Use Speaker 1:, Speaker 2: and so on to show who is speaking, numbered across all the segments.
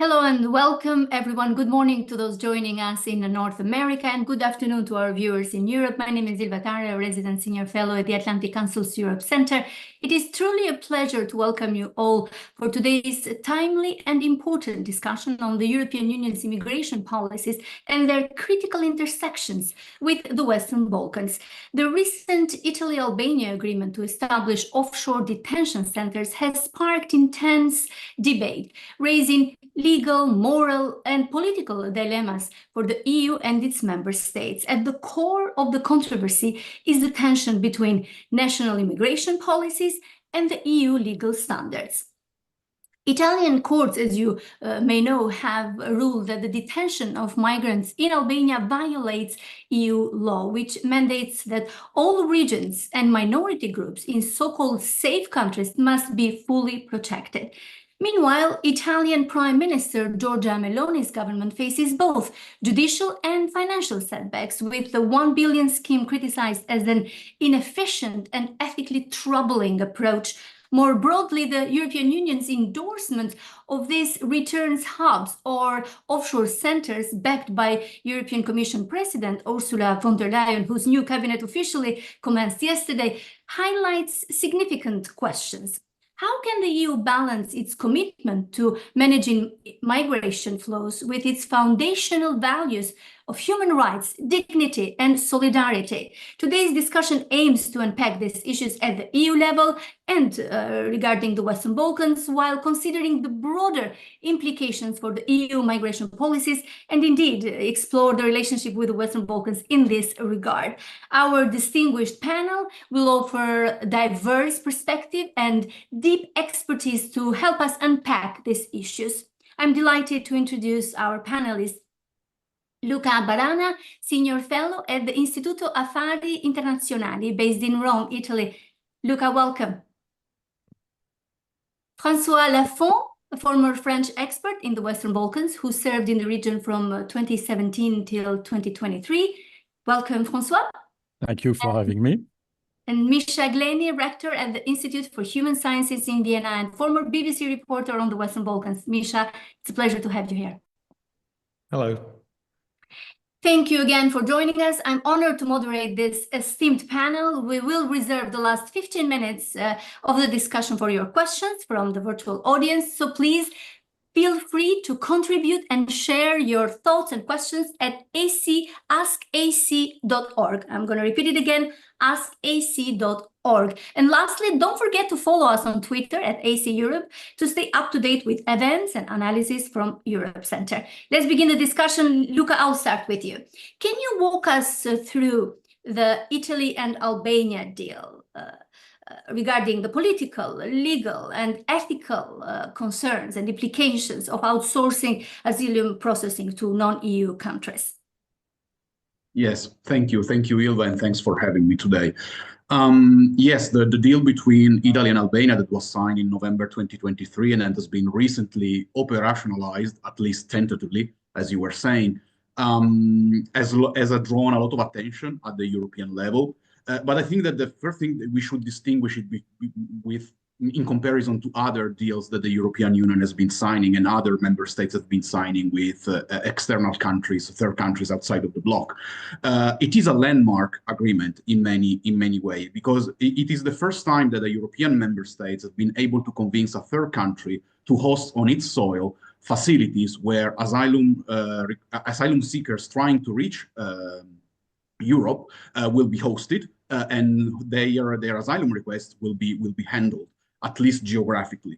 Speaker 1: Hello and welcome everyone. Good morning to those joining us in North America and good afternoon to our viewers in Europe. My name is Ilva Tare, a resident senior fellow at the Atlantic Council's Europe Center. It is truly a pleasure to welcome you all for today's timely and important discussion on the European Union's immigration policies and their critical intersections with the Western Balkans. The recent Italy-Albania agreement to establish offshore detention centers has sparked intense debate, raising legal, moral, and political dilemmas for the EU and its member states. At the core of the controversy is the tension between national immigration policies and the EU legal standards. Italian courts, as you may know, have ruled that the detention of migrants in Albania violates EU law, which mandates that all regions and minority groups in so-called safe countries must be fully protected. Meanwhile, Italian Prime Minister Giorgia Meloni's government faces both judicial and financial setbacks, with the 1 billion scheme criticized as an inefficient and ethically troubling approach. More broadly, the European Union's endorsement of these returns hubs or offshore centers backed by European Commission President Ursula von der Leyen, whose new cabinet officially commenced yesterday, highlights significant questions. How can the EU balance its commitment to managing migration flows with its foundational values of human rights, dignity, and solidarity? Today's discussion aims to unpack these issues at the EU level and regarding the Western Balkans, while considering the broader implications for the EU migration policies and indeed explore the relationship with the Western Balkans in this regard. Our distinguished panel will offer diverse perspective and deep expertise to help us unpack these issues. I'm delighted to introduce our panelists. Luca Barana, Senior Fellow at the Istituto Affari Internazionali, based in Rome, Italy. Luca, welcome. François Lafont, a former French expert in the Western Balkans who served in the region from 2017 till 2023. Welcome, François.
Speaker 2: Thank you for having me.
Speaker 1: And Misha Gleni, Rector at the Institute for Human Sciences in Vienna and former BBC reporter on the Western Balkans. Misha, it's a pleasure to have you here.
Speaker 2: Hello.
Speaker 1: Thank you again for joining us. I'm honored to moderate this esteemed panel. We will reserve the last 15 minutes of the discussion for your questions from the virtual audience. So please feel free to contribute and share your thoughts and questions at askac.org. I'm going to repeat it again, askac.org. And lastly, don't forget to follow us on Twitter at AC Europe to stay up to date with events and analysis from Europe Center. Let's begin the discussion. Luca, I'll start with you. Can you walk us through the Italy and Albania deal regarding the political, legal, and ethical concerns and implications of outsourcing asylum processing to non-EU countries?
Speaker 3: Yes, thank you. Thank you, Ilva, and thanks for having me today. Yes, the deal between Italy and Albania that was signed in November 2023 and has been recently operationalized, at least tentatively, as you were saying, has drawn a lot of attention at the European level. But I think that the first thing that we should distinguish it with, in comparison to other deals that the European Union has been signing and other member states have been signing with external countries, third countries outside of the bloc. It is a landmark agreement in many ways, because it is the first time that the European member states have been able to convince a third country to host on its soil facilities where asylum seekers trying to reach Europe will be hosted, and their asylum requests will be handled, at least geographically.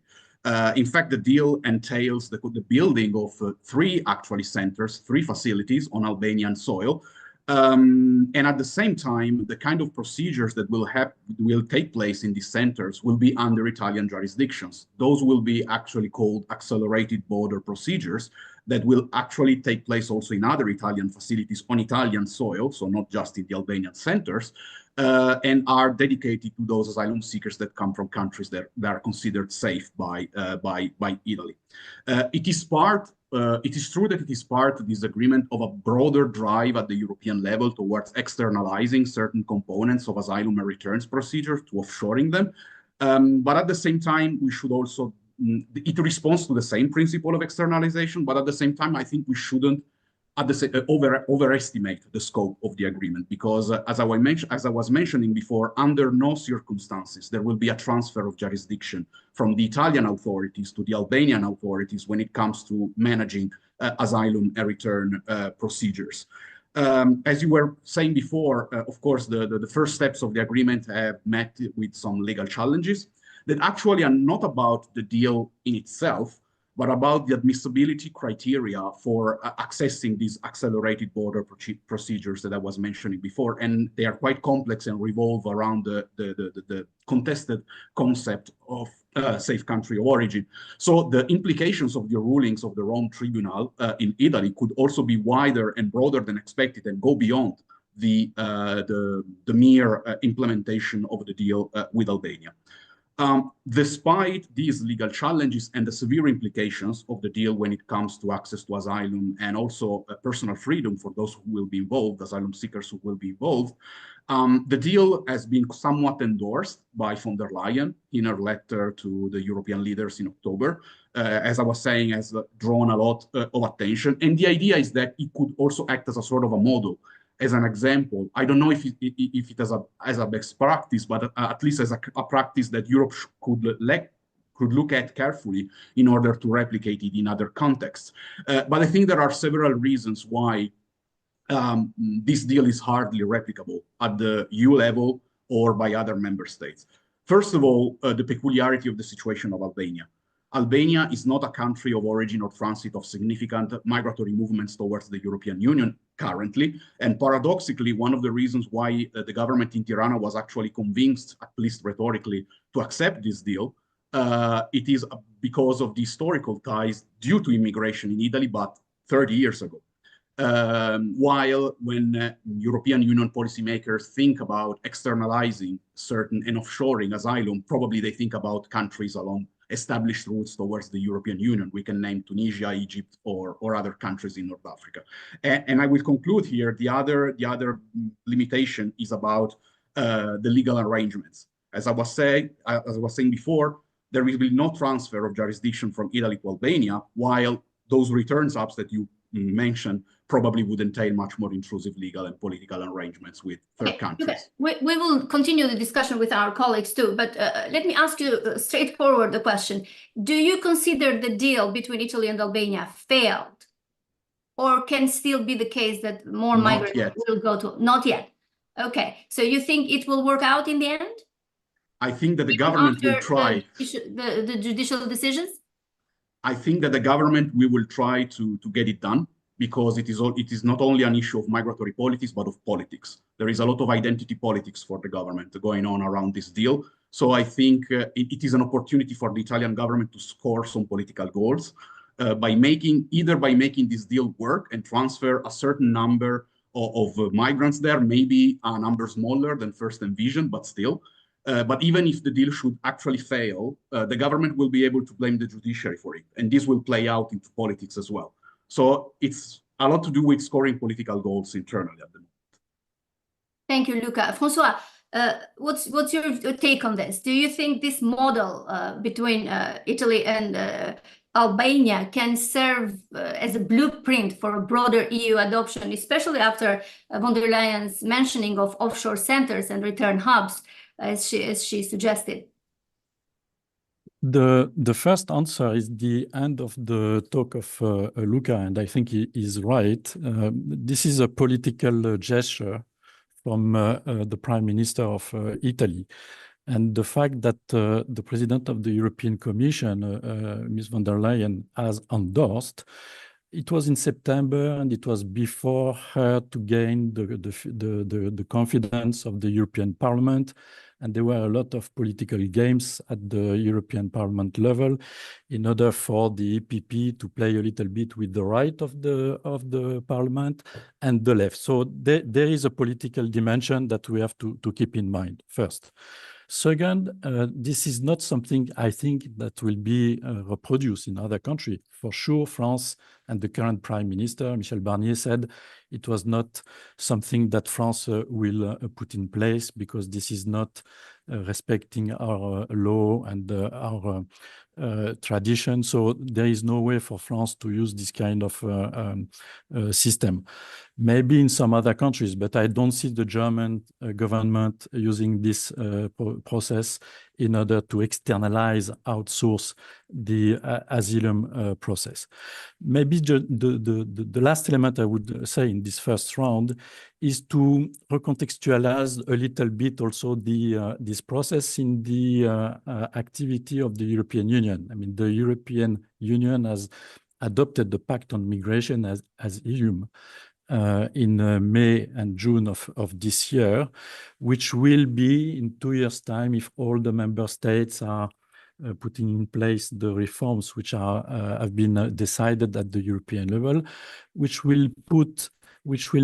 Speaker 3: In fact, the deal entails the building of three facilities on Albanian soil, and at the same time, the kind of procedures that will take place in these centers will be under Italian jurisdictions. Those will be actually called accelerated border procedures that will actually take place also in other Italian facilities on Italian soil, so not just in the Albanian centers, and are dedicated to those asylum seekers that come from countries that are considered safe by Italy. It is true that it is part of this agreement of a broader drive at the European level towards externalizing certain components of asylum and returns procedures to offshoring them. But at the same time, we should also it responds to the same principle of externalization, but at the same time, I think we shouldn't overestimate the scope of the agreement, because as I was mentioning before, under no circumstances there will be a transfer of jurisdiction from the Italian authorities to the Albanian authorities when it comes to managing asylum and return procedures. As you were saying before, of course, the first steps of the agreement have met with some legal challenges that actually are not about the deal in itself, but about the admissibility criteria for accessing these accelerated border procedures that I was mentioning before. And they are quite complex and revolve around the contested concept of safe country of origin. So the implications of the rulings of the Rome Tribunal in Italy could also be wider and broader than expected and go beyond the mere implementation of the deal with Albania. Despite these legal challenges and the severe implications of the deal when it comes to access to asylum and also personal freedom for those who will be involved, asylum seekers who will be involved, the deal has been somewhat endorsed by von der Leyen in her letter to the European leaders in October. As I was saying, has drawn a lot of attention. And the idea is that it could also act as a sort of a model, as an example. I don't know if it as a best practice, but at least as a practice that Europe could look at carefully in order to replicate it in other contexts. But I think there are several reasons why this deal is hardly replicable at the EU level or by other member states. First of all, the peculiarity of the situation of Albania. Albania is not a country of origin or transit of significant migratory movements towards the European Union currently. And paradoxically, one of the reasons why the government in Tirana was actually convinced, at least rhetorically, to accept this deal, it is because of the historical ties due to immigration in Italy, but 30 years ago. While when European Union policymakers think about externalizing certain and offshoring asylum, probably they think about countries along established routes towards the European Union. We can name Tunisia, Egypt, or other countries in North Africa. And I will conclude here. The other limitation is about the legal arrangements. As I was saying before, there will be no transfer of jurisdiction from Italy to Albania, while those return hubs that you mentioned probably would entail much more intrusive legal and political arrangements with third countries.
Speaker 1: Okay. We will continue the discussion with our colleagues too, but let me ask you straightforward the question. Do you consider the deal between Italy and Albania failed? Or can still be the case that more migrants will go to? Not yet. Okay. So you think it will work out in the end?
Speaker 3: I think that the government will try.
Speaker 1: The judicial decisions?
Speaker 3: I think that the government will try to get it done, because it is not only an issue of migratory politics, but of politics. There is a lot of identity politics for the government going on around this deal. So I think it is an opportunity for the Italian government to score some political goals by making this deal work and transfer a certain number of migrants there, maybe a number smaller than first envisioned, but still. But even if the deal should actually fail, the government will be able to blame the judiciary for it. And this will play out into politics as well. So it's a lot to do with scoring political goals internally at the moment.
Speaker 1: Thank you, Luca. François, what's your take on this? Do you think this model between Italy and Albania can serve as a blueprint for a broader EU adoption, especially after von der Leyen's mentioning of offshore centers and return hubs, as she suggested?
Speaker 2: The first answer is the end of the talk of Luca, and I think he is right. This is a political gesture from the Prime Minister of Italy. And the fact that the President of the European Commission, Ms. von der Leyen, has endorsed, it was in September, and it was before her to gain the confidence of the European Parliament. And there were a lot of political games at the European Parliament level in order for the EPP to play a little bit with the right of the Parliament and the left. So there is a political dimension that we have to keep in mind first. Second, this is not something I think that will be reproduced in other countries. For sure, France and the current Prime Minister, Michel Barnier, said it was not something that France will put in place, because this is not respecting our law and our tradition. So there is no way for France to use this kind of system. Maybe in some other countries, but I don't see the German government using this process in order to externalize, outsource the asylum process. Maybe the last element I would say in this first round is to recontextualize a little bit also this process in the activity of the European Union. I mean, the European Union has adopted the Pact on Migration as EU in May and June of this year, which will be in 2 years' time if all the member states are putting in place the reforms which have been decided at the European level, which will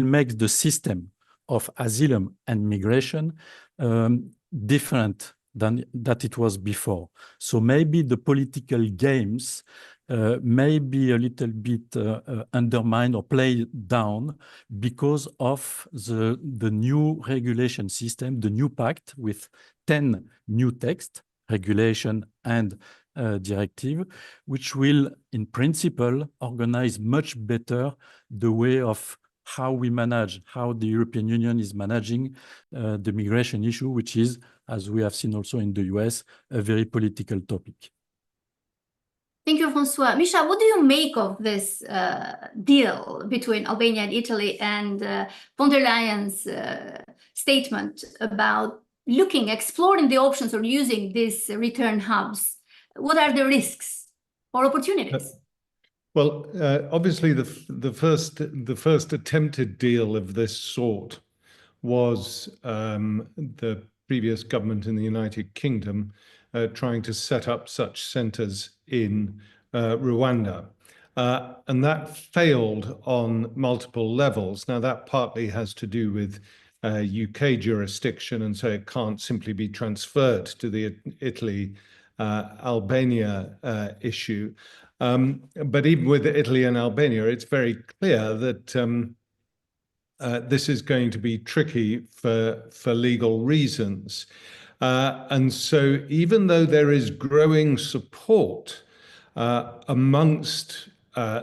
Speaker 2: make the system of asylum and migration different than that it was before. So maybe the political games may be a little bit undermined or played down because of the new regulation system, the new pact with 10 new texts, regulation and directive, which will, in principle, organize much better the way of how we manage, how the European Union is managing the migration issue, which is, as we have seen also in the US, a very political topic.
Speaker 1: Thank you, François. Misha, what do you make of this deal between Albania and Italy and von der Leyen's statement about exploring the options of using these return hubs? What are the risks or opportunities?
Speaker 4: Well, obviously, the first attempted deal of this sort was the previous government in the United Kingdom trying to set up such centres in Rwanda. And that failed on multiple levels. Now, that partly has to do with UK jurisdiction, and so it can't simply be transferred to the Italy-Albania issue. But even with Italy and Albania, it's very clear that this is going to be tricky for legal reasons. And so even though there is growing support amongst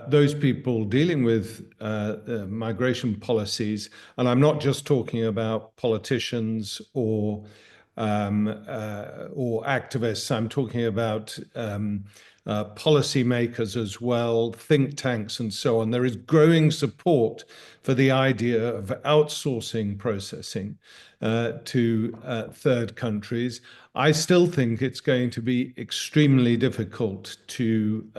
Speaker 4: those people dealing with migration policies, and I'm not just talking about politicians or activists, I'm talking about policymakers as well, think tanks and so on. There is growing support for the idea of outsourcing processing to third countries. I still think it's going to be extremely difficult to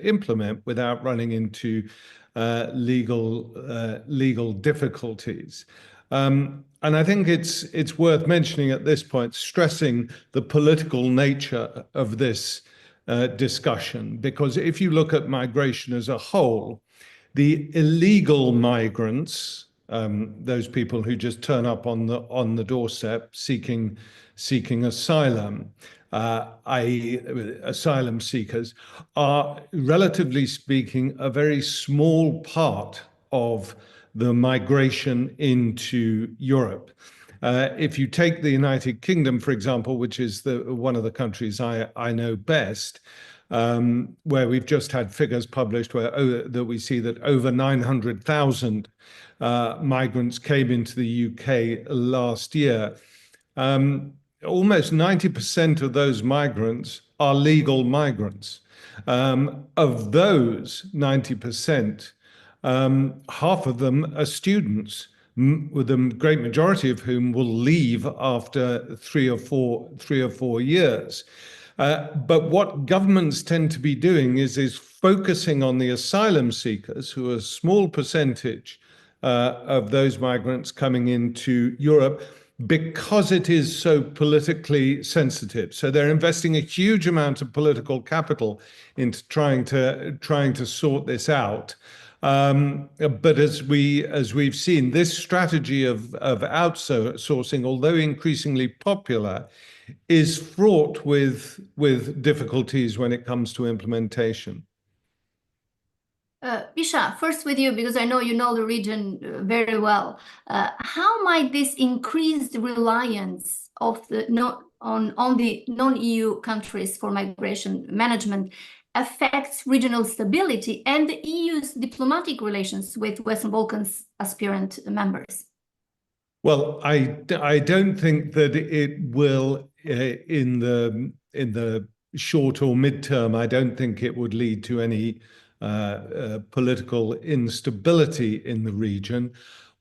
Speaker 4: implement without running into legal difficulties. And I think it's worth mentioning at this point, stressing the political nature of this discussion, because if you look at migration as a whole, the illegal migrants, those people who just turn up on the doorstep seeking asylum, i.e. asylum seekers, are, relatively speaking, a very small part of the migration into Europe. If you take the United Kingdom, for example, which is one of the countries I know best, where we've just had figures published that we see that over 900,000 migrants came into the UK last year. Almost 90% of those migrants are legal migrants. Of those 90%, half of them are students, with the great majority of whom will leave after three or four years. But what governments tend to be doing is focusing on the asylum seekers, who are a small percentage of those migrants coming into Europe, because it is so politically sensitive. So they're investing a huge amount of political capital into trying to sort this out. But as we've seen, this strategy of outsourcing, although increasingly popular, is fraught with difficulties when it comes to implementation.
Speaker 1: Misha, first with you, because I know you know the region very well. How might this increased reliance of the on the non-EU countries for migration management affects regional stability and the EU's diplomatic relations with Western Balkans aspirant members?
Speaker 4: Well, I don't think that it will in the short or midterm. I don't think it would lead to any political instability in the region.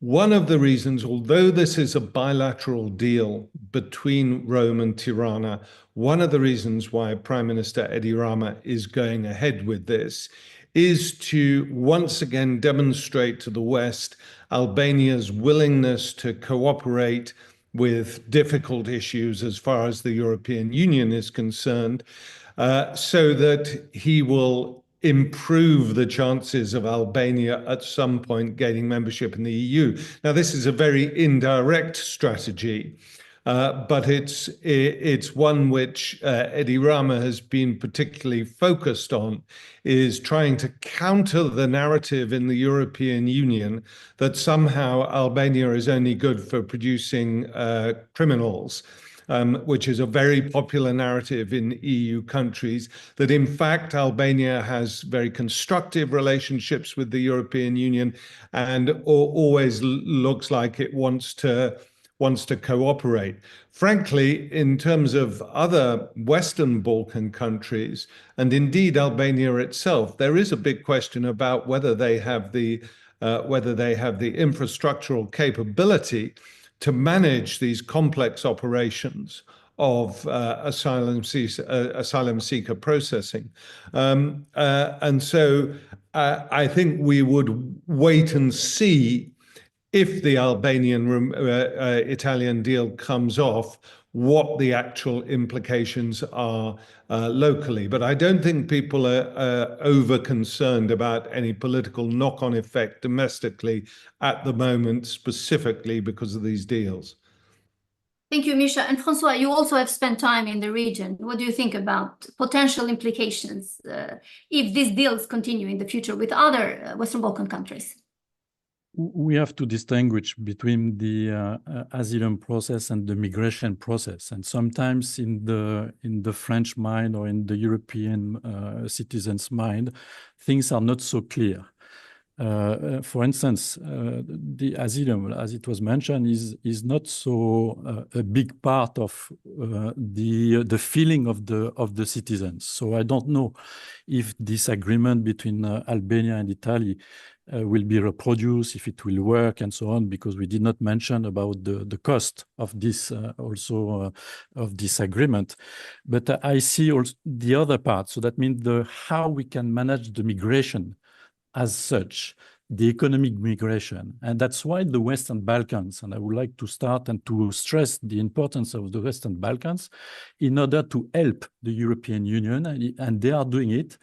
Speaker 4: One of the reasons, although this is a bilateral deal between Rome and Tirana, one of the reasons why Prime Minister Edi Rama is going ahead with this is to once again demonstrate to the West Albania's willingness to cooperate with difficult issues as far as the European Union is concerned, so that he will improve the chances of Albania at some point gaining membership in the EU. Now, this is a very indirect strategy, but it's one which Edi Rama has been particularly focused on, is trying to counter the narrative in the European Union that somehow Albania is only good for producing criminals. Which is a very popular narrative in EU countries, that in fact Albania has very constructive relationships with the European Union and always looks like it wants to cooperate. Frankly, in terms of other Western Balkan countries, and indeed Albania itself, there is a big question about whether they have the infrastructural capability to manage these complex operations of asylum seeker processing. And so I think we would wait and see if the Albanian-Italian deal comes off, what the actual implications are locally. But I don't think people are over-concerned about any political knock-on effect domestically at the moment, specifically because of these deals.
Speaker 1: Thank you, Misha. And Francois, you also have spent time in the region. What do you think about potential implications if these deals continue in the future with other Western Balkan countries?
Speaker 2: We have to distinguish between the asylum process and the migration process. And sometimes in the French mind or in the European citizens' mind, things are not so clear. For instance, the asylum, as it was mentioned, is not so a big part of the feeling of the citizens. So I don't know if this agreement between Albania and Italy will be reproduced, if it will work, and so on, because we did not mention about the cost of this of this agreement. But I see also the other part. So that means how we can manage the migration as such, the economic migration. And that's why the Western Balkans, and I would like to start and to stress the importance of the Western Balkans in order to help the European Union, and they are doing it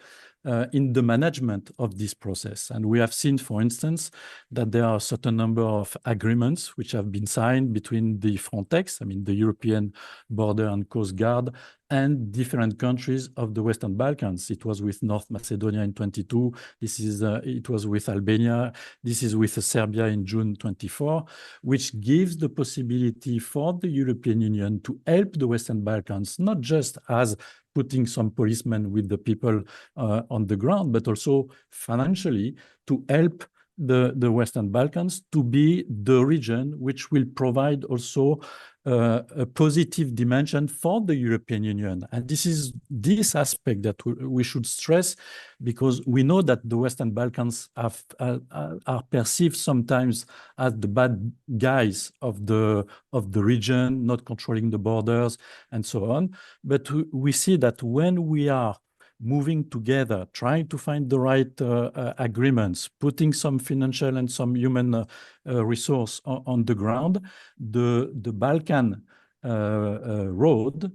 Speaker 2: in the management of this process. And we have seen, for instance, that there are a certain number of agreements which have been signed between the Frontex, I mean the European Border and Coast Guard, and different countries of the Western Balkans. It was with North Macedonia in 22. It was with Albania. This is with Serbia in June 24, which gives the possibility for the European Union to help the Western Balkans, not just as putting some policemen with the people on the ground, but also financially to help the Western Balkans to be the region which will provide also a positive dimension for the European Union. And this is this aspect that we should stress, because we know that the Western Balkans are perceived sometimes as the bad guys of the region, not controlling the borders and so on. But we see that when we are moving together, trying to find the right agreements, putting some financial and some human resource on the ground, the Balkan road,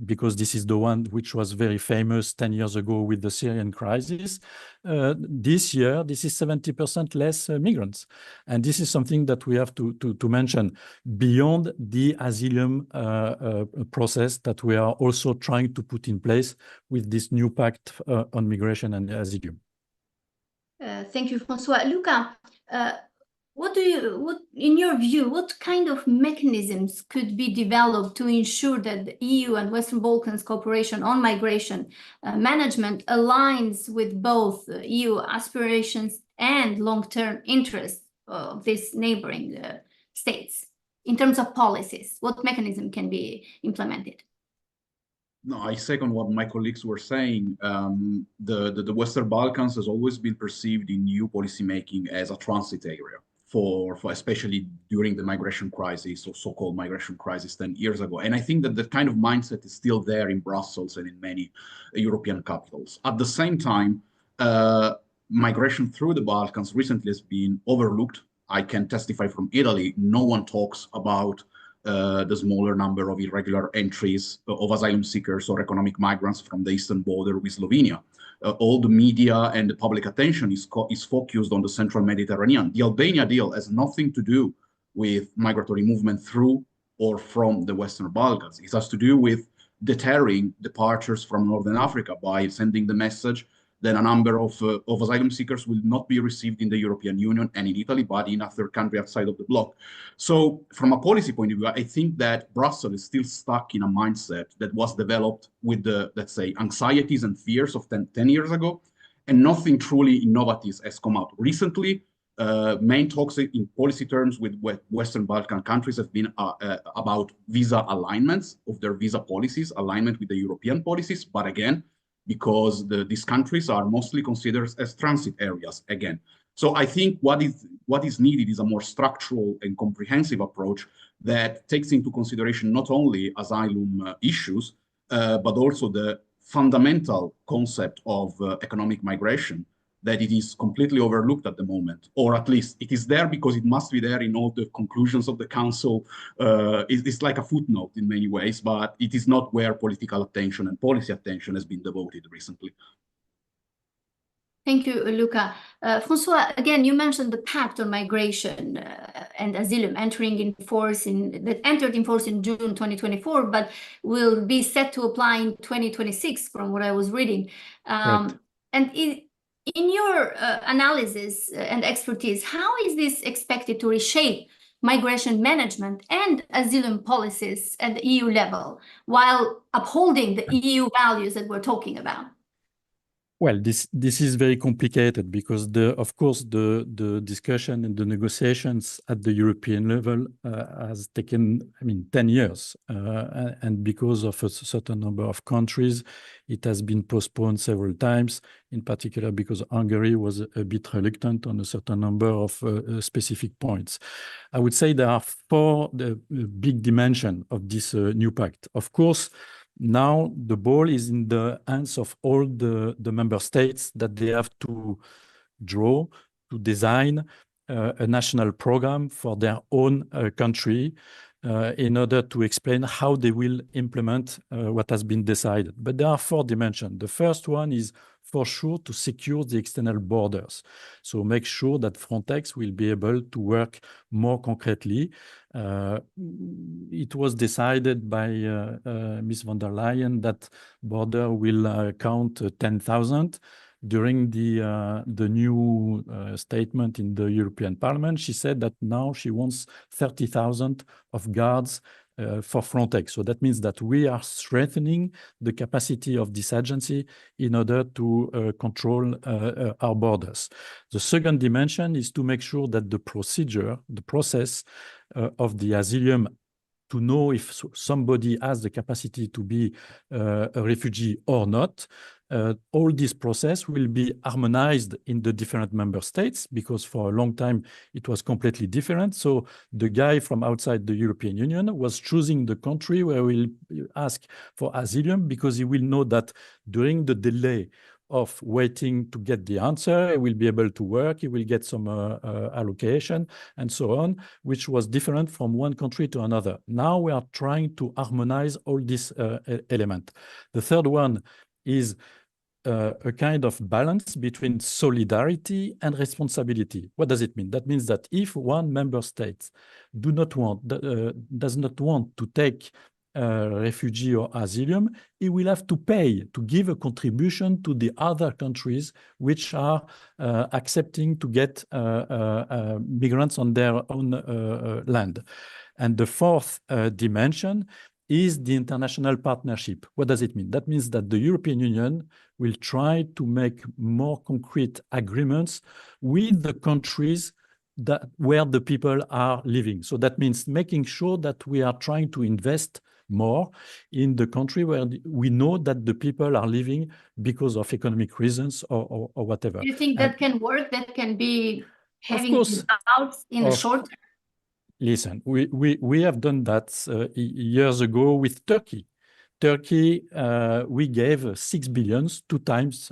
Speaker 2: because this is the one which was very famous 10 years ago with the Syrian crisis. This year, this is 70% less migrants. And this is something that we have to mention beyond the asylum process that we are also trying to put in place with this new pact on migration and asylum.
Speaker 1: Thank you, Francois. Luca, in your view, what kind of mechanisms could be developed to ensure that the EU and Western Balkans cooperation on migration management aligns with both EU aspirations and long-term interests of these neighboring states in terms of policies? What mechanism can be implemented?
Speaker 3: No, I second what my colleagues were saying. The Western Balkans has always been perceived in EU policymaking as a transit area for especially during the migration crisis or so-called migration crisis 10 years ago. And I think that that kind of mindset is still there in Brussels and in many European capitals. At the same time, migration through the Balkans recently has been overlooked. I can testify from Italy, no one talks about the smaller number of irregular entries of asylum seekers or economic migrants from the eastern border with Slovenia. All the media and the public attention is focused on the central Mediterranean. The Albania deal has nothing to do with migratory movement through or from the Western Balkans. It has to do with deterring departures from Northern Africa by sending the message that a number of asylum seekers will not be received in the European Union and in Italy, but in a third country outside of the bloc. So from a policy point of view, I think that Brussels is still stuck in a mindset that was developed with the, let's say, anxieties and fears of 10 years ago, and nothing truly innovative has come out. Recently, main talks in policy terms with Western Balkan countries have been about visa alignments of their visa policies, alignment with the European policies, but again, because these countries are mostly considered as transit areas again. So I think what is needed is a more structural and comprehensive approach that takes into consideration not only asylum issues, but also the fundamental concept of economic migration, that it is completely overlooked at the moment, or at least it is there because it must be there in all the conclusions of the Council. It's like a footnote in many ways, but it is not where political attention and policy attention has been devoted recently.
Speaker 1: Thank you, Luca. François, again, you mentioned the pact on migration and asylum that entered in force in June 2024, but will be set to apply in 2026, from what I was reading.
Speaker 2: Right.
Speaker 1: And in your analysis and expertise, how is this expected to reshape migration management and asylum policies at the EU level while upholding the EU values that we're talking about?
Speaker 2: Well, this is very complicated because of course the discussion and the negotiations at the European level has taken 10 years, and because of a certain number of countries, it has been postponed several times. In particular, because Hungary was a bit reluctant on a certain number of specific points. I would say there are four big dimensions of this new pact. Of course, now the ball is in the hands of all the member states, that they have to draw, to design a national program for their own country in order to explain how they will implement what has been decided. But there are four dimensions. The first one is for sure to secure the external borders. So make sure that Frontex will be able to work more concretely. It was decided by Ms. von der Leyen that border will count 10,000. During the new statement in the European Parliament, she said that now she wants 30,000 of guards for Frontex. So that means that we are strengthening the capacity of this agency in order to control our borders. The second dimension is to make sure that the process of the asylum, to know if somebody has the capacity to be a refugee or not, all this process will be harmonized in the different member states, because for a long time it was completely different. So the guy from outside the European Union was choosing the country where he will ask for asylum, because he will know that during the delay of waiting to get the answer, he will be able to work, he will get some allocation and so on, which was different from one country to another. Now we are trying to harmonize all these elements. The third one is a kind of balance between solidarity and responsibility. What does it mean? That means that if one member state does not want to take refugee or asylum, he will have to pay to give a contribution to the other countries which are accepting to get migrants on their own land. And the fourth dimension is the international partnership. What does it mean? That means that the European Union will try to make more concrete agreements with the countries where the people are living. So that means making sure that we are trying to invest more in the country where we know that the people are living because of economic reasons or whatever.
Speaker 1: Do you think that can work? That can be having
Speaker 2: course.
Speaker 1: results in the short term?
Speaker 2: Listen, we have done that years ago with Turkey. Turkey, we gave 6 billions, 2 times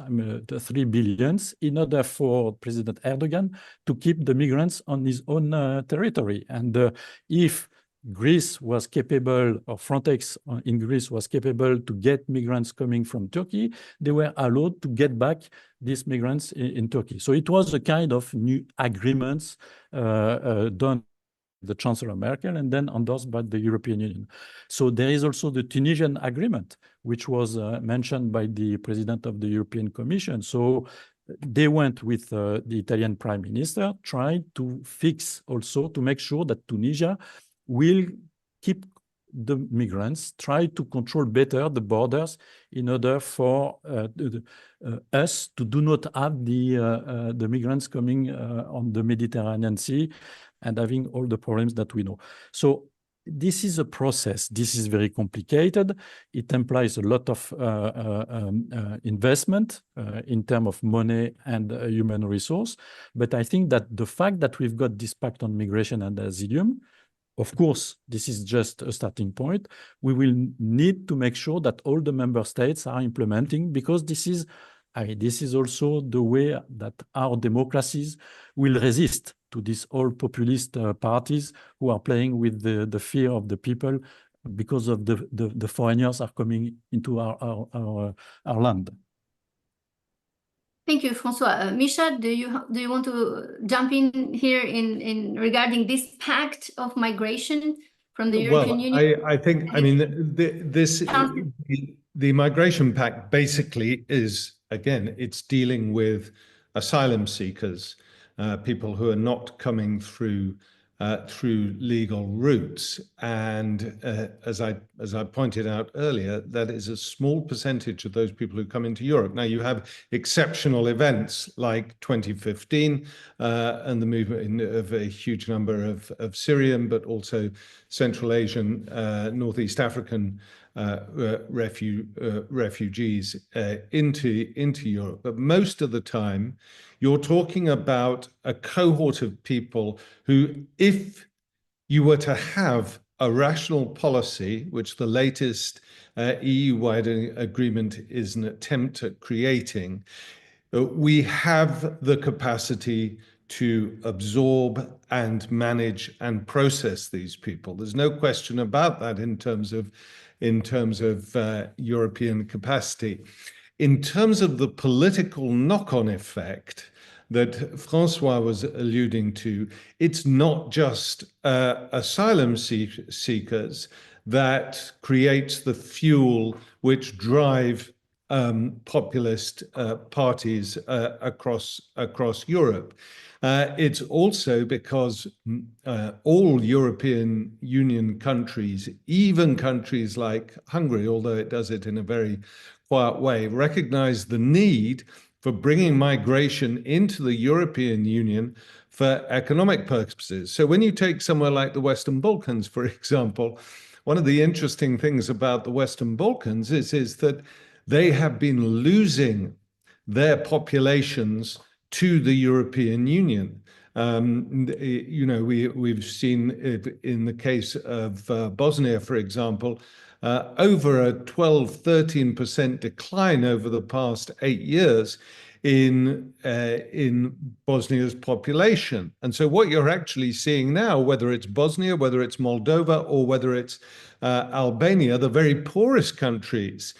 Speaker 2: 3 billions, in order for President Erdogan to keep the migrants on his own territory. And if Greece was capable, or Frontex in Greece was capable to get migrants coming from Turkey, they were allowed to get back these migrants in Turkey. So it was a kind of new agreements done the Chancellor Merkel and then endorsed by the European Union. So there is also the Tunisian agreement, which was mentioned by the President of the European Commission. So they went with the Italian Prime Minister, tried to fix also to make sure that Tunisia will keep the migrants, try to control better the borders in order for us to do not have the migrants coming on the Mediterranean Sea and having all the problems that we know. So this is a process. This is very complicated. It implies a lot of investment in terms of money and human resource. But I think that the fact that we've got this pact on migration and asylum, of course, this is just a starting point. We will need to make sure that all the member states are implementing, because this is also the way that our democracies will resist to these all populist parties who are playing with the fear of the people because of the foreigners are coming into our land.
Speaker 1: Thank you, François. Misha, do you want to jump in here in regarding this pact of migration from the European Union?
Speaker 4: I think, I mean, the migration pact basically is, again, it's dealing with asylum seekers, people who are not coming through legal routes. And as I pointed out earlier, that is a small percentage of those people who come into Europe. Now, you have exceptional events like 2015 and the movement of a huge number of Syrian, but also Central Asian, Northeast African refugees into Europe. But most of the time, you're talking about a cohort of people who, if you were to have a rational policy, which the latest EU-wide agreement is an attempt at creating, we have the capacity to absorb and manage and process these people. There's no question about that in terms of European capacity. In terms of the political knock-on effect that François was alluding to, it's not just asylum seekers that creates the fuel which drive populist parties across Europe. It's also because all European Union countries, even countries like Hungary, although it does it in a very quiet way, recognize the need for bringing migration into the European Union for economic purposes. So when you take somewhere like the Western Balkans, for example, one of the interesting things about the Western Balkans is that they have been losing their populations to the European Union. You know, we've seen it in the case of Bosnia, for example, over a 12–13% decline over the past 8 years in Bosnia's population. And so what you're actually seeing now, whether it's Bosnia, whether it's Moldova, or whether it's Albania, the very poorest countries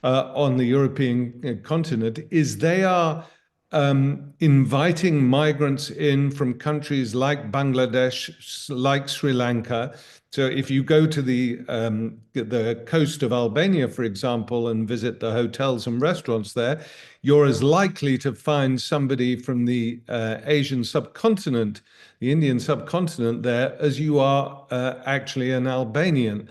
Speaker 4: on the European continent, is they are inviting migrants in from countries like Bangladesh, like Sri Lanka. So if you go to the coast of Albania, for example, and visit the hotels and restaurants there, you're as likely to find somebody from the Asian subcontinent, the Indian subcontinent there, as you are actually an Albanian.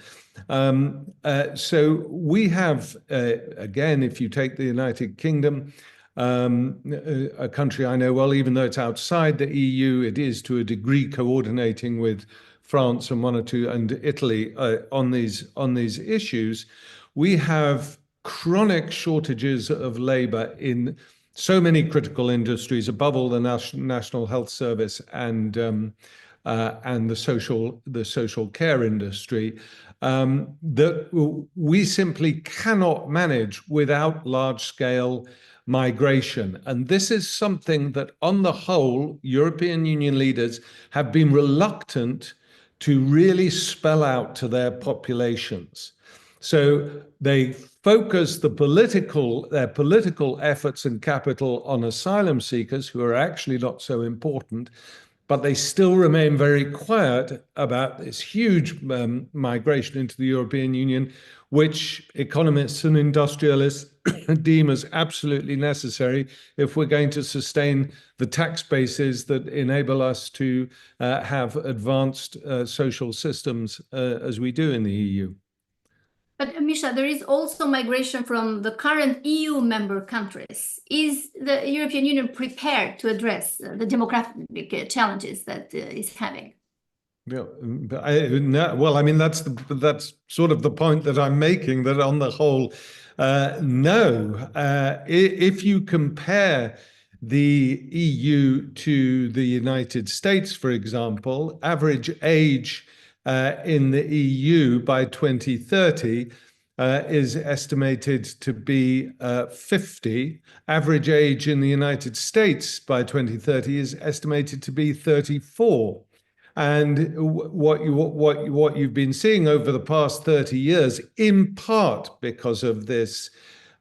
Speaker 4: So we have, again, if you take the United Kingdom, a country I know well, even though it's outside the EU, it is to a degree coordinating with France and one or two and Italy on these issues. We have chronic shortages of labor in so many critical industries, above all the National Health Service and the social care industry, that we simply cannot manage without large-scale migration. And this is something that, on the whole, European Union leaders have been reluctant to really spell out to their populations. So they focus their political efforts and capital on asylum seekers, who are actually not so important, but they still remain very quiet about this huge migration into the European Union, which economists and industrialists deem as absolutely necessary if we're going to sustain the tax bases that enable us to have advanced social systems as we do in the EU.
Speaker 1: But Misha, there is also migration from the current EU member countries. Is the European Union prepared to address the demographic challenges that it's having?
Speaker 4: Yeah, well, I mean, that's sort of the point that I'm making, that on the whole, no. If you compare the EU to the United States, for example, average age in the EU by 2030 is estimated to be 50. Average age in the United States by 2030 is estimated to be 34. And what you've been seeing over the past 30 years, in part because of this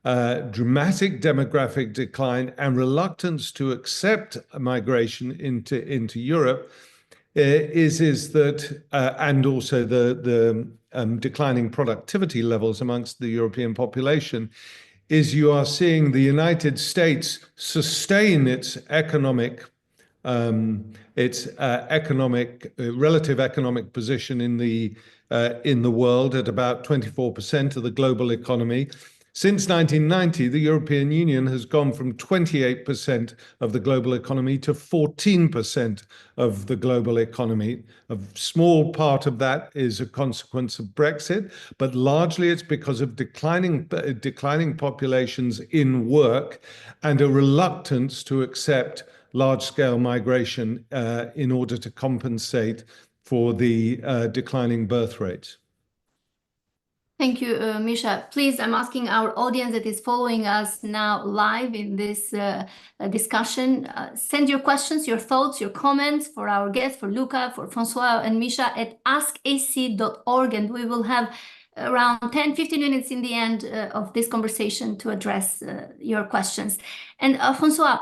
Speaker 4: dramatic demographic decline and reluctance to accept migration into Europe, is that, and also the declining productivity levels amongst the European population, is you are seeing the United States sustain its relative economic position in the world at about 24% of the global economy. Since 1990, the European Union has gone from 28% of the global economy to 14% of the global economy. A small part of that is a consequence of Brexit, but largely it's because of declining populations in work and a reluctance to accept large-scale migration in order to compensate for the declining birth rates.
Speaker 1: Thank you, Misha. Please, I'm asking our audience that is following us now live in this discussion, send your questions, your thoughts, your comments for our guests, for Luca, for Francois and Misha at askac.org, and we will have around 10-15 minutes in the end of this conversation to address your questions. And Francois,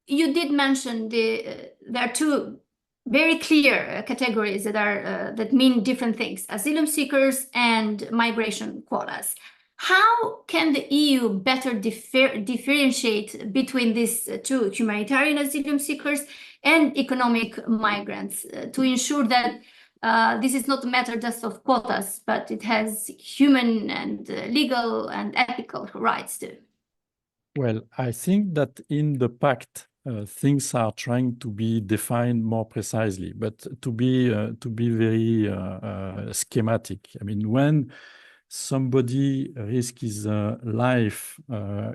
Speaker 1: you did mention there are two very clear categories that mean different things: asylum seekers and migration quotas. How can the EU better differentiate between these two, humanitarian asylum seekers and economic migrants, to ensure that this is not a matter just of quotas, but it has human and legal and ethical rights too?
Speaker 2: Well, I think that in the pact, things are trying to be defined more precisely, but to be very schematic. I mean, when somebody risks his life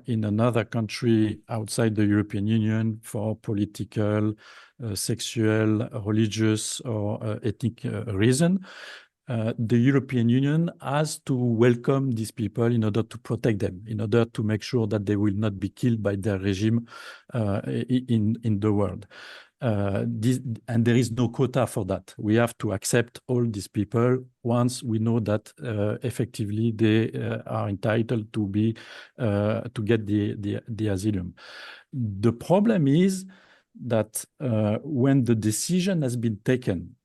Speaker 2: in another country outside the European Union for political, sexual, religious, or ethnic reason, the European Union has to welcome these people in order to protect them, in order to make sure that they will not be killed by their regime in the world. and there is no quota for that. We have to accept all these people once we know that effectively they are entitled to be to get the asylum. The problem is that when the decision has been taken,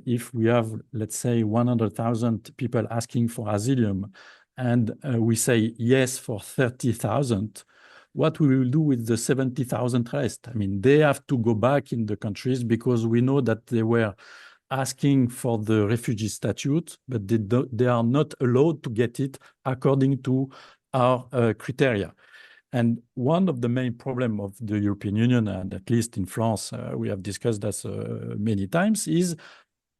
Speaker 2: if we have, let's say, 100,000 people asking for asylum, and we say yes for 30,000, what we will do with the 70,000 rest? I mean, they have to go back in the countries because we know that they were asking for the refugee statute, but they are not allowed to get it according to our criteria. And one of the main problems of the European Union, and at least in France, we have discussed this many times, is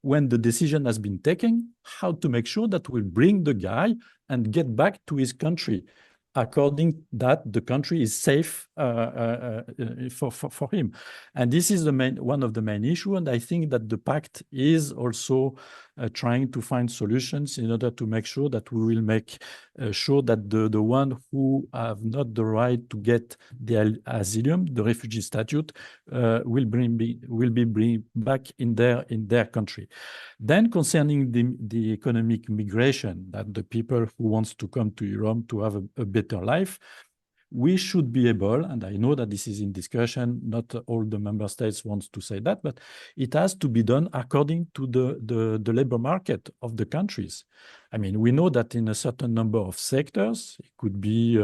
Speaker 2: when the decision has been taken, how to make sure that we'll bring the guy and get back to his country, according that the country is safe for him. And this is one of the main issues. And I think that the pact is also trying to find solutions in order to make sure that we will make sure that the one who have not the right to get the asylum, the refugee statute, will be bring back in their country. Then concerning the economic migration, that the people who wants to come to Europe to have a better life, we should be able, and I know that this is in discussion, not all the member states wants to say that, but it has to be done according to the labor market of the countries. I mean, we know that in a certain number of sectors, it could be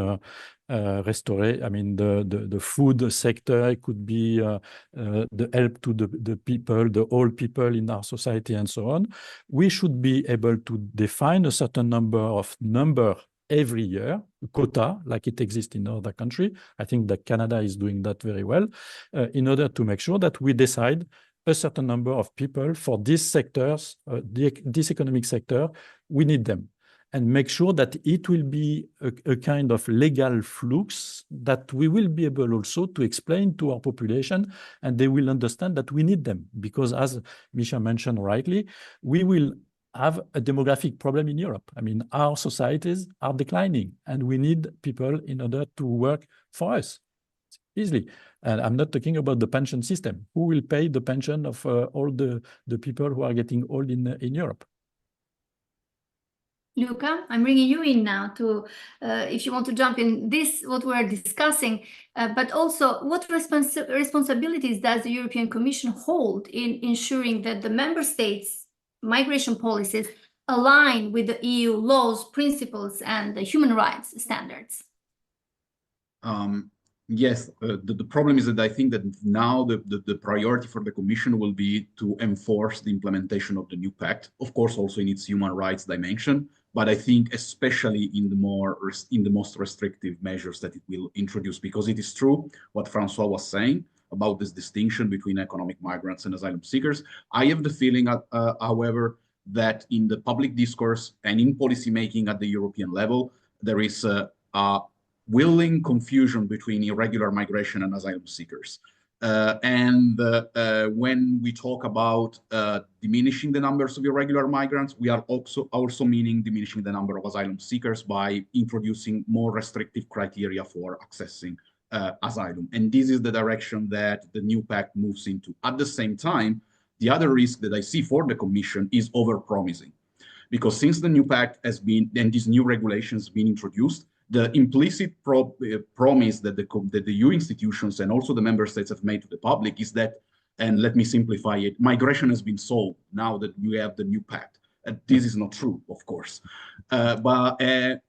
Speaker 2: the food sector, it could be the help to the people, the old people in our society and so on. We should be able to define a certain number every year, quota, like it exists in other countries. I think that Canada is doing that very well, in order to make sure that we decide a certain number of people for these sectors, this economic sector, we need them. And make sure that it will be a kind of legal flux that we will be able also to explain to our population, and they will understand that we need them. Because as Misha mentioned rightly, we will have a demographic problem in Europe. I mean, our societies are declining and we need people in order to work for us easily. And I'm not talking about the pension system. Who will pay the pension of all the people who are getting old in Europe?
Speaker 1: Luca, I'm bringing you in now to, if you want to jump in this, what we're discussing, but also what responsibilities does the European Commission hold in ensuring that the member states' migration policies align with the EU laws, principles, and the human rights standards?
Speaker 3: Yes, the problem is that I think that now the priority for the Commission will be to enforce the implementation of the new pact, of course, also in its human rights dimension, but I think especially in the most restrictive measures that it will introduce, because it is true what Francois was saying about this distinction between economic migrants and asylum seekers. I have the feeling, however, that in the public discourse and in policymaking at the European level, there is a willing confusion between irregular migration and asylum seekers. When we talk about diminishing the numbers of irregular migrants, we are also meaning diminishing the number of asylum seekers by introducing more restrictive criteria for accessing asylum. And this is the direction that the new pact moves into. At the same time, the other risk that I see for the Commission is over-promising. Because since the new pact has been, and these new regulations have been introduced, the implicit promise that the EU institutions and also the member states have made to the public is that, and let me simplify it, migration has been solved now that we have the new pact. This is not true, of course. But I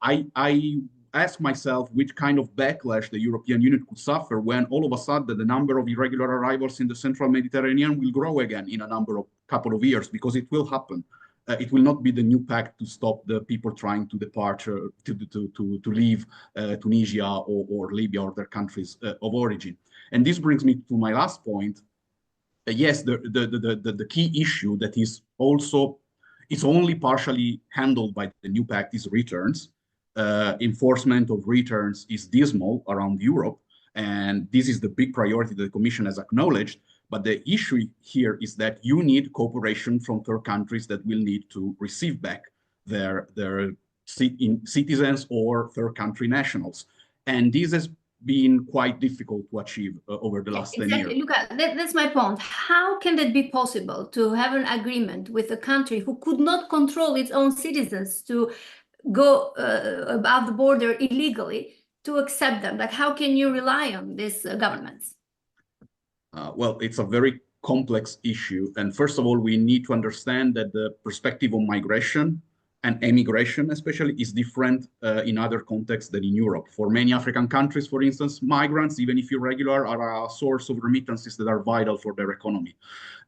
Speaker 3: ask myself which kind of backlash the European Union could suffer when all of a sudden the number of irregular arrivals in the central Mediterranean will grow again in a couple of years, because it will happen. It will not be the new pact to stop the people trying to depart, to leave Tunisia or Libya or their countries of origin. And this brings me to my last point. Yes, the key issue that is also, it's only partially handled by the new pact is returns. Enforcement of returns is dismal around Europe, and this is the big priority that the Commission has acknowledged. But the issue here is that you need cooperation from third countries that will need to receive back their citizens or third country nationals. And this has been quite difficult to achieve over the last 10 years.
Speaker 1: Luca, that's my point. How can it be possible to have an agreement with a country who could not control its own citizens to go above the border illegally, to accept them? Like, how can you rely on these governments?
Speaker 3: Well, it's a very complex issue. And first of all, we need to understand that the perspective on migration and emigration especially is different in other contexts than in Europe. For many African countries, for instance, migrants, even if irregular, are a source of remittances that are vital for their economy.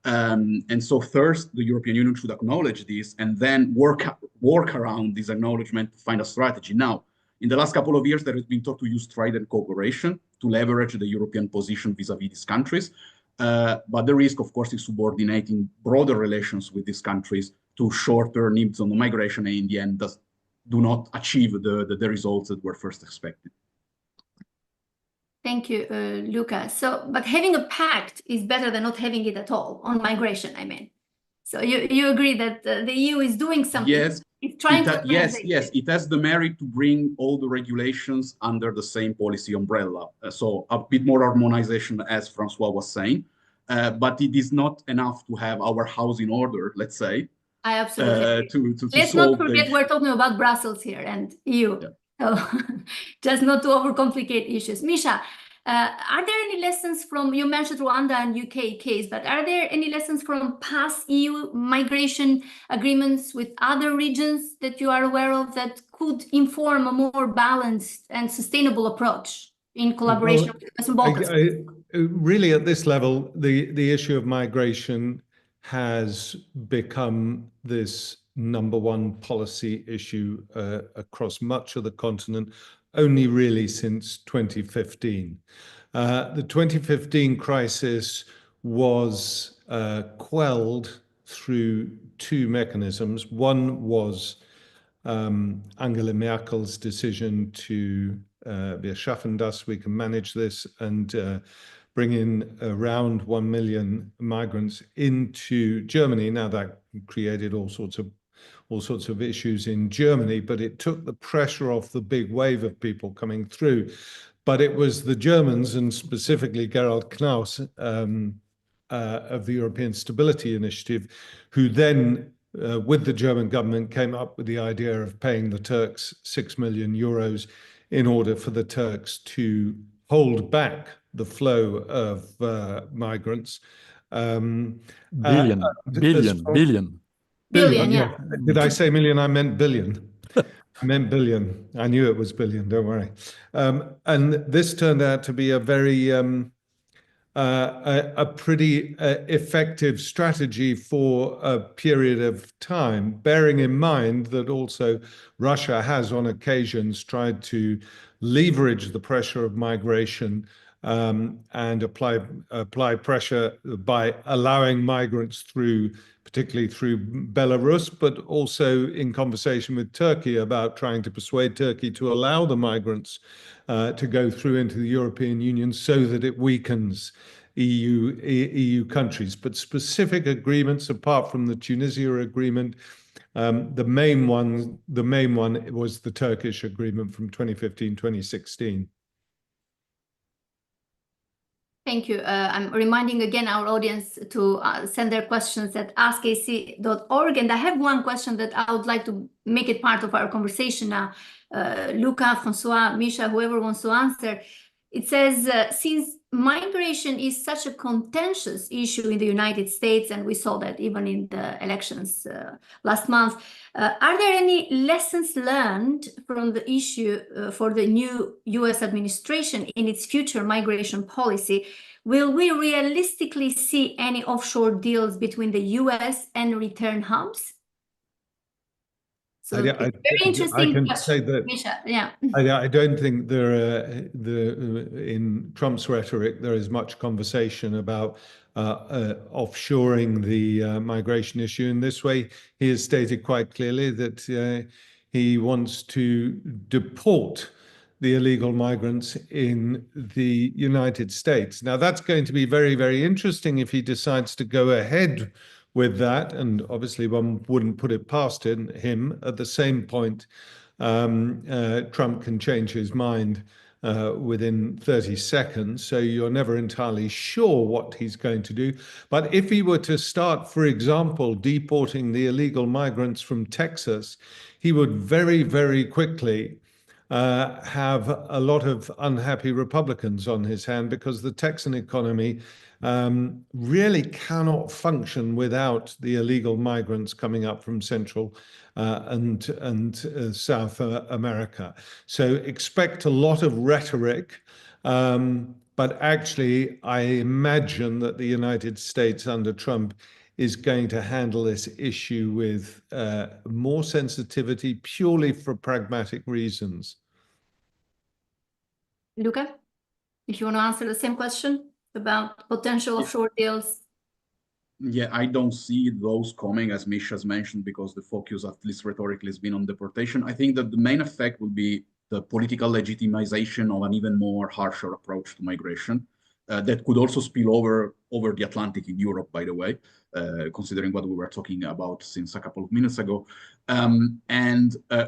Speaker 3: And so first, the European Union should acknowledge this and then work around this acknowledgement to find a strategy. Now, in the last couple of years, there has been talk to use trade and cooperation to leverage the European position vis-à-vis these countries. But the risk, of course, is subordinating broader relations with these countries to short-term needs on the migration, and in the end do not achieve the results that were first expected.
Speaker 1: Thank you, Luca. So, but having a pact is better than not having it at all on migration, I mean. So you agree that the EU is doing something?
Speaker 3: Yes.
Speaker 1: It's trying to
Speaker 3: yes, it has the merit to bring all the regulations under the same policy umbrella. So a bit more harmonization, as Francois was saying, but it is not enough to have our house in order, let's say.
Speaker 1: I absolutely
Speaker 3: to
Speaker 1: Let's not forget we're talking about Brussels here and EU. Yeah. So just not to overcomplicate issues. Misha, are there any lessons from, you mentioned Rwanda and UK case, but are there any lessons from past EU migration agreements with other regions that you are aware of that could inform a more balanced and sustainable approach in collaboration with the Balkans?
Speaker 4: Really, at this level, the issue of migration has become this #1 policy issue across much of the continent, only really since 2015. The 2015 crisis was quelled through two mechanisms. One was Angela Merkel's decision to wir schaffen das, we can manage this, and bring in around 1 million migrants into Germany. Now that created all sorts of issues in Germany, but it took the pressure off the big wave of people coming through. But it was the Germans, and specifically Gerald Knaus of the European Stability Initiative, who then, with the German government, came up with the idea of paying the Turks 6 million euros in order for the Turks to hold back the flow of migrants.
Speaker 2: Billion.
Speaker 1: Billion, yeah.
Speaker 4: Did I say million? I meant billion. I meant billion. I knew it was billion, don't worry. And this turned out to be a very, a pretty effective strategy for a period of time, bearing in mind that also Russia has on occasions tried to leverage the pressure of migration and apply pressure by allowing migrants through, particularly through Belarus, but also in conversation with Turkey about trying to persuade Turkey to allow the migrants to go through into the European Union so that it weakens EU countries. But specific agreements, apart from the Tunisia agreement, the main one was the Turkish agreement from 2015-2016.
Speaker 1: Thank you. I'm reminding again our audience to send their questions at askac.org. And I have one question that I would like to make it part of our conversation now. Luca, Francois, Misha, whoever wants to answer. It says, since migration is such a contentious issue in the United States, and we saw that even in the elections last month, are there any lessons learned from the issue for the new US administration in its future migration policy? Will we realistically see any offshore deals between the US and return hubs? So very interesting
Speaker 4: I can
Speaker 1: question,
Speaker 4: say that,
Speaker 1: Misha. Yeah.
Speaker 4: I don't think in Trump's rhetoric there is much conversation about offshoring the migration issue in this way. He has stated quite clearly that he wants to deport the illegal migrants in the United States. Now, that's going to be very, very interesting if he decides to go ahead with that, and obviously one wouldn't put it past him. At the same point, Trump can change his mind within 30 seconds. So you're never entirely sure what he's going to do. But if he were to start, for example, deporting the illegal migrants from Texas, he would very, very quickly have a lot of unhappy Republicans on his hand, because the Texan economy really cannot function without the illegal migrants coming up from Central and South America. So expect a lot of rhetoric, but actually I imagine that the United States under Trump is going to handle this issue with more sensitivity, purely for pragmatic reasons.
Speaker 1: Luca, if you want to answer the same question about potential offshore deals.
Speaker 3: Yeah, I don't see those coming, as Misha has mentioned, because the focus, at least rhetorically, has been on deportation. I think that the main effect will be the political legitimization of an even more harsher approach to migration. That could also spill over the Atlantic in Europe, by the way, considering what we were talking about since a couple of minutes ago.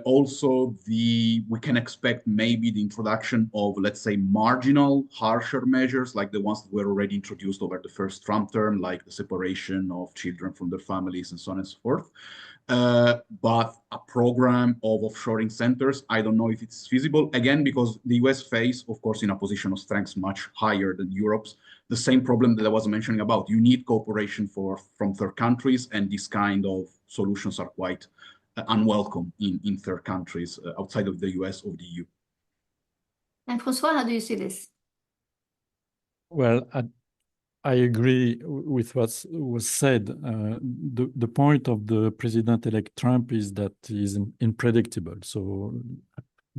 Speaker 3: Also, we can expect maybe the introduction of, let's say, marginal, harsher measures, like the ones that were already introduced over the first Trump term, like the separation of children from their families and so on and so forth. But a program of offshoring centers, I don't know if it's feasible, again, because the US face, of course, in a position of strength much higher than Europe's, the same problem that I was mentioning about. You need cooperation from third countries, and these kind of solutions are quite unwelcome in third countries outside of the US or the EU.
Speaker 1: And Francois, how do you see this?
Speaker 2: Well, I agree with what was said. The point of the President-elect Trump is that he is unpredictable, so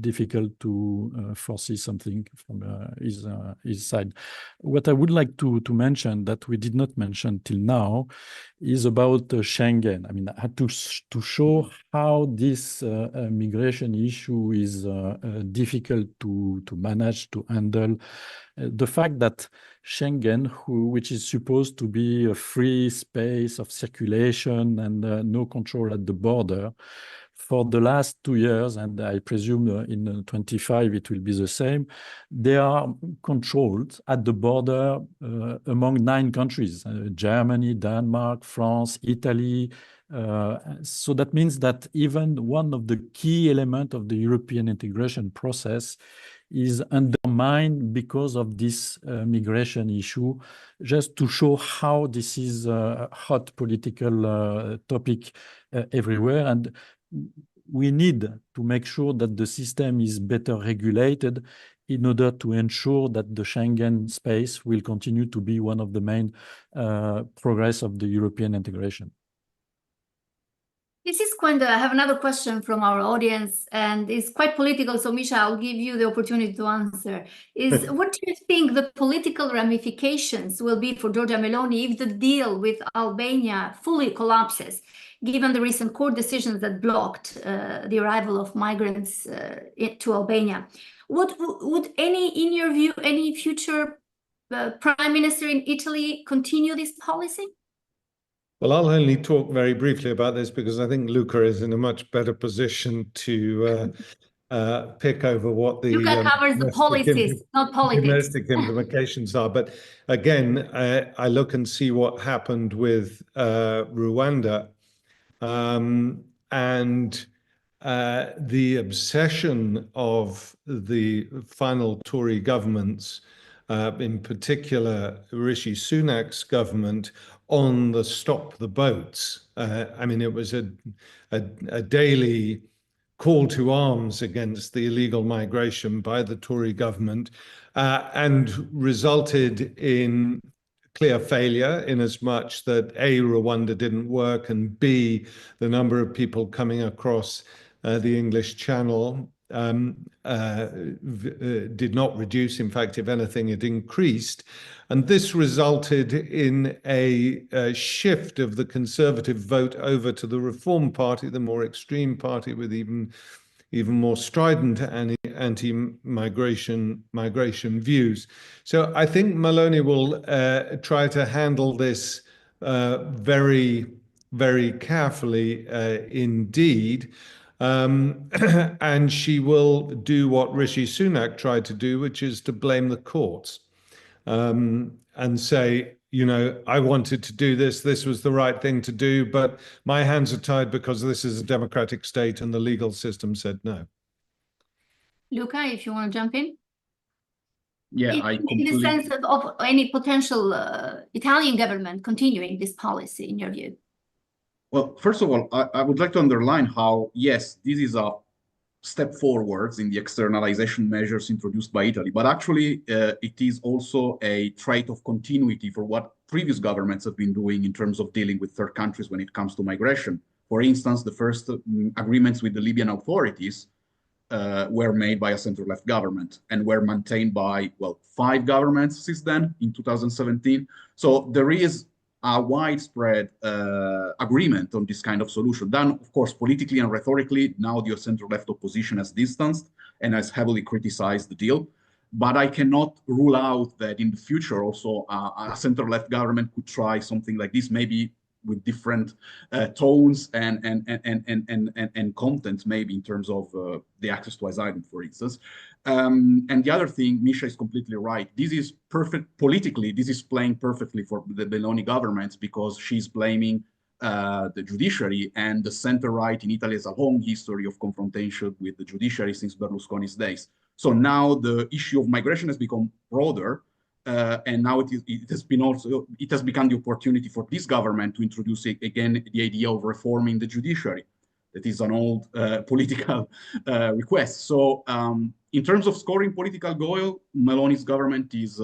Speaker 2: difficult to foresee something from his side. What I would like to mention that we did not mention till now is about Schengen. I mean, I had to show how this migration issue is difficult to manage, to handle. The fact that Schengen, which is supposed to be a free space of circulation and no control at the border, for the last 2 years, and I presume in 25 it will be the same, they are controlled at the border among 9 countries, Germany, Denmark, France, Italy. So that means that even one of the key elements of the European integration process is undermined because of this migration issue, just to show how this is a hot political topic everywhere. And we need to make sure that the system is better regulated in order to ensure that the Schengen space will continue to be one of the main progress of the European integration.
Speaker 1: This is quite, I have another question from our audience, and it's quite political, so Misha, I'll give you the opportunity to answer. What do you think the political ramifications will be for Giorgia Meloni if the deal with Albania fully collapses, given the recent court decisions that blocked the arrival of migrants to Albania? Would in your view, any future prime minister in Italy continue this policy?
Speaker 4: Well, I'll only talk very briefly about this because I think Luca is in a much better position to pick over what the
Speaker 1: Luca covers the policies, not politics.
Speaker 4: Domestic implications are. But again, I look and see what happened with Rwanda, and the obsession of the final Tory governments, in particular Rishi Sunak's government, on the stop the boats. I mean, it was a daily call to arms against the illegal migration by the Tory government, and resulted in clear failure, in as much that A, Rwanda didn't work, and B, the number of people coming across the English Channel did not reduce. In fact, if anything, it increased. And this resulted in a shift of the Conservative vote over to the Reform Party, the more extreme party with even more strident anti-migration views. So I think Meloni will try to handle this very, very carefully indeed. And she will do what Rishi Sunak tried to do, which is to blame the courts and say, you know, I wanted to do this. This was the right thing to do, but my hands are tied because this is a democratic state and the legal system said no.
Speaker 1: Luca, if you want to jump in.
Speaker 3: Yeah,
Speaker 1: In the sense of any potential Italian government continuing this policy, in your view?
Speaker 3: Well, first of all, I would like to underline how, yes, this is a step forwards in the externalization measures introduced by Italy, but actually it is also a trait of continuity for what previous governments have been doing in terms of dealing with third countries when it comes to migration. For instance, the first agreements with the Libyan authorities were made by a center-left government and were maintained by, well, 5 governments since then in 2017. So there is a widespread agreement on this kind of solution. Then, of course, politically and rhetorically, now the center-left opposition has distanced and has heavily criticized the deal. But I cannot rule out that in the future also a center-left government could try something like this, maybe with different tones and content, maybe in terms of the access to asylum, for instance. And the other thing, Misha is completely right. This is perfect politically. This is playing perfectly for the Meloni government because she's blaming the judiciary, and the center-right in Italy has a long history of confrontation with the judiciary since Berlusconi's days. So now the issue of migration has become broader. And now it has become the opportunity for this government to introduce again the idea of reforming the judiciary. That is an old political request. So in terms of scoring political goal, Meloni's government is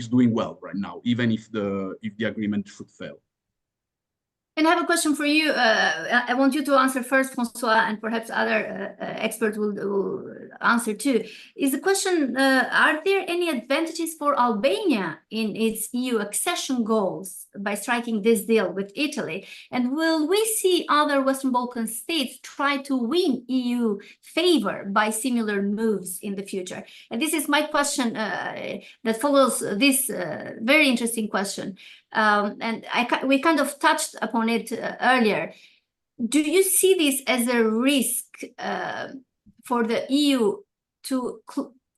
Speaker 3: doing well right now, even if the agreement should fail.
Speaker 1: And I have a question for you. I want you to answer first, Francois, and perhaps other experts will answer too. Is the question, are there any advantages for Albania in its EU accession goals by striking this deal with Italy? And will we see other Western Balkan states try to win EU favor by similar moves in the future? And this is my question that follows this very interesting question. And we kind of touched upon it earlier. Do you see this as a risk for the EU to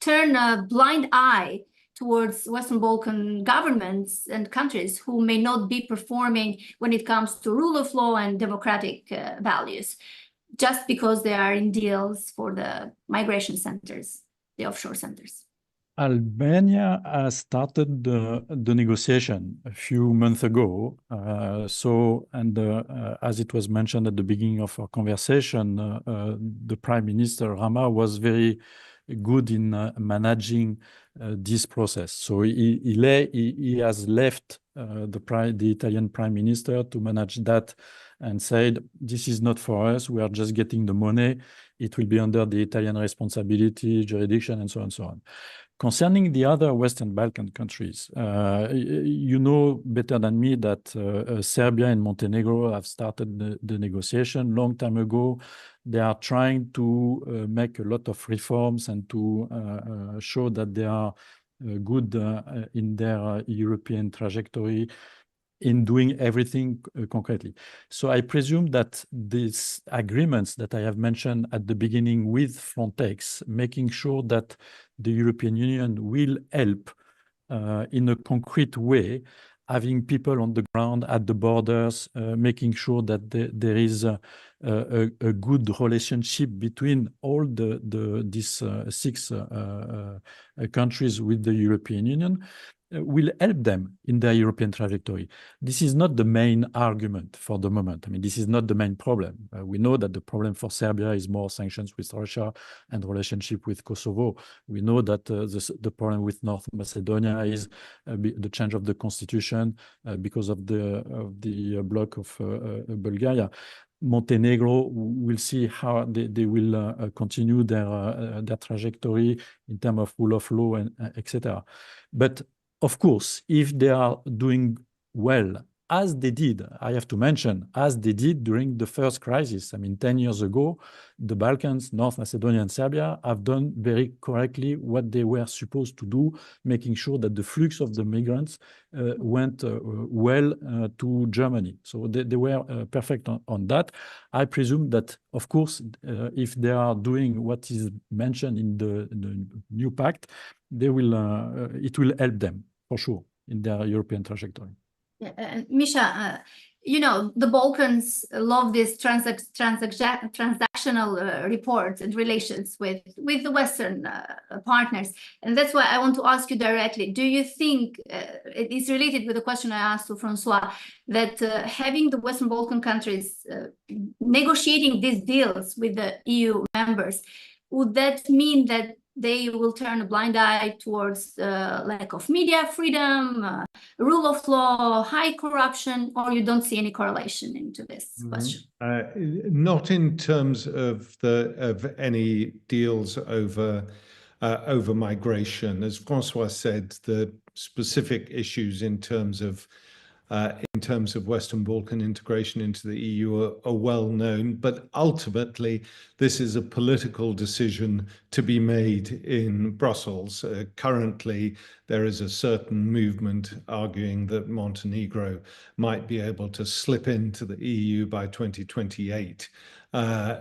Speaker 1: turn a blind eye towards Western Balkan governments and countries who may not be performing when it comes to rule of law and democratic values, just because they are in deals for the migration centers, the offshore centers?
Speaker 2: Albania has started the negotiation a few months ago. As it was mentioned at the beginning of our conversation, the Prime Minister Rama was very good in managing this process. So he has left the Italian Prime Minister to manage that and said, this is not for us, we are just getting the money, it will be under the Italian responsibility, jurisdiction, and so on and so on. Concerning the other Western Balkan countries, you know better than me that Serbia and Montenegro have started the negotiation long time ago. They are trying to make a lot of reforms and to show that they are good in their European trajectory, in doing everything concretely. So I presume that these agreements that I have mentioned at the beginning with Frontex, making sure that the European Union will help in a concrete way, having people on the ground at the borders, making sure that there is a good relationship between all these 6 countries with the European Union, will help them in their European trajectory. This is not the main argument for the moment. I mean, this is not the main problem. We know that the problem for Serbia is more sanctions with Russia and relationship with Kosovo. We know that the problem with North Macedonia is the change of the constitution because of the bloc of Bulgaria. Montenegro, we'll see how they will continue their trajectory in terms of rule of law and etc. But of course, if they are doing well as they did, I have to mention, as they did during the first crisis. I mean, 10 years ago, the Balkans, North Macedonia and Serbia have done very correctly what they were supposed to do, making sure that the flux of the migrants went well to Germany. So they were perfect on that. I presume that, of course, if they are doing what is mentioned in the new pact, they will, it will help them, for sure, in their European trajectory.
Speaker 1: Misha, you know, the Balkans love this transactional reports and relations with the Western partners. And that's why I want to ask you directly, do you think, it is related with the question I asked to Francois, that having the Western Balkan countries negotiating these deals with the EU members, would that mean that they will turn a blind eye towards lack of media freedom, rule of law, high corruption, or you don't see any correlation into this question?
Speaker 4: Not in terms of any deals over migration. As Francois said, the specific issues in terms of Western Balkan integration into the EU are well known, but ultimately this is a political decision to be made in Brussels. Currently, there is a certain movement arguing that Montenegro might be able to slip into the EU by 2028.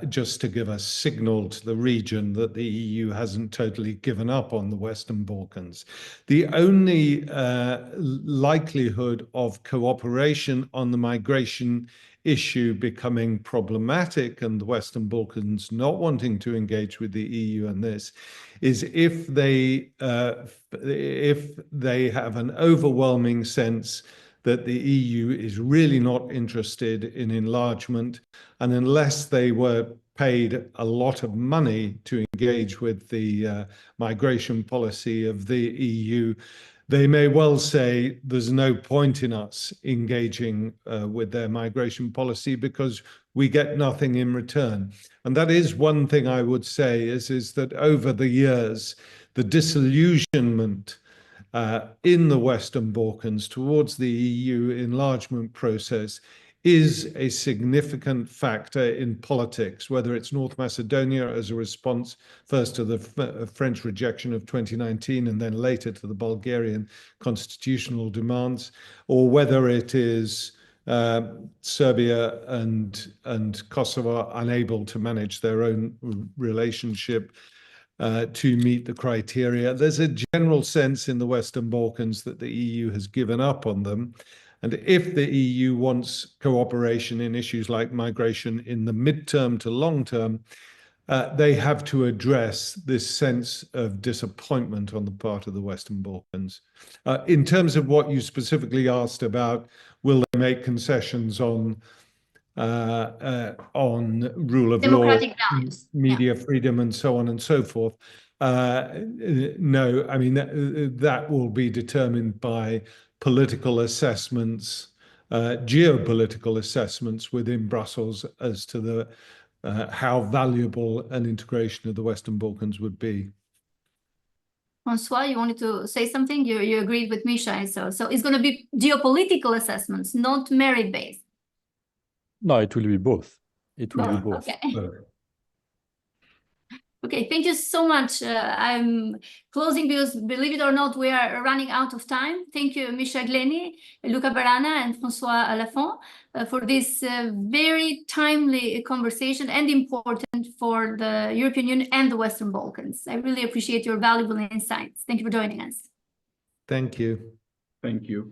Speaker 4: Just to give a signal to the region that the EU hasn't totally given up on the Western Balkans. The only likelihood of cooperation on the migration issue becoming problematic and the Western Balkans not wanting to engage with the EU on this is if they have an overwhelming sense that the EU is really not interested in enlargement, and unless they were paid a lot of money to engage with the migration policy of the EU, they may well say there's no point in us engaging with their migration policy because we get nothing in return. And that is one thing I would say is that over the years, the disillusionment in the Western Balkans towards the EU enlargement process is a significant factor in politics, whether it's North Macedonia as a response first to the French rejection of 2019 and then later to the Bulgarian constitutional demands, or whether it is Serbia and Kosovo unable to manage their own relationship to meet the criteria. There's a general sense in the Western Balkans that the EU has given up on them. And if the EU wants cooperation in issues like migration in the midterm to long term, they have to address this sense of disappointment on the part of the Western Balkans. In terms of what you specifically asked about, will they make concessions on rule of
Speaker 1: Democratic
Speaker 4: law,
Speaker 1: values,
Speaker 4: media freedom, and so on and so forth? No, I mean, that will be determined by political assessments, geopolitical assessments within Brussels as to the how valuable an integration of the Western Balkans would be.
Speaker 1: Francois, you wanted to say something? You agreed with Misha. So it's going to be geopolitical assessments, not merit-based.
Speaker 2: No, it will be both. It will be both.
Speaker 1: Okay. Okay, thank you so much. I'm closing because, believe it or not, we are running out of time. Thank you, Misha Gleni, Luca Barana, and Francois Lafont for this very timely conversation and important for the European Union and the Western Balkans. I really appreciate your valuable insights. Thank you for joining us.
Speaker 4: Thank you.
Speaker 3: Thank you.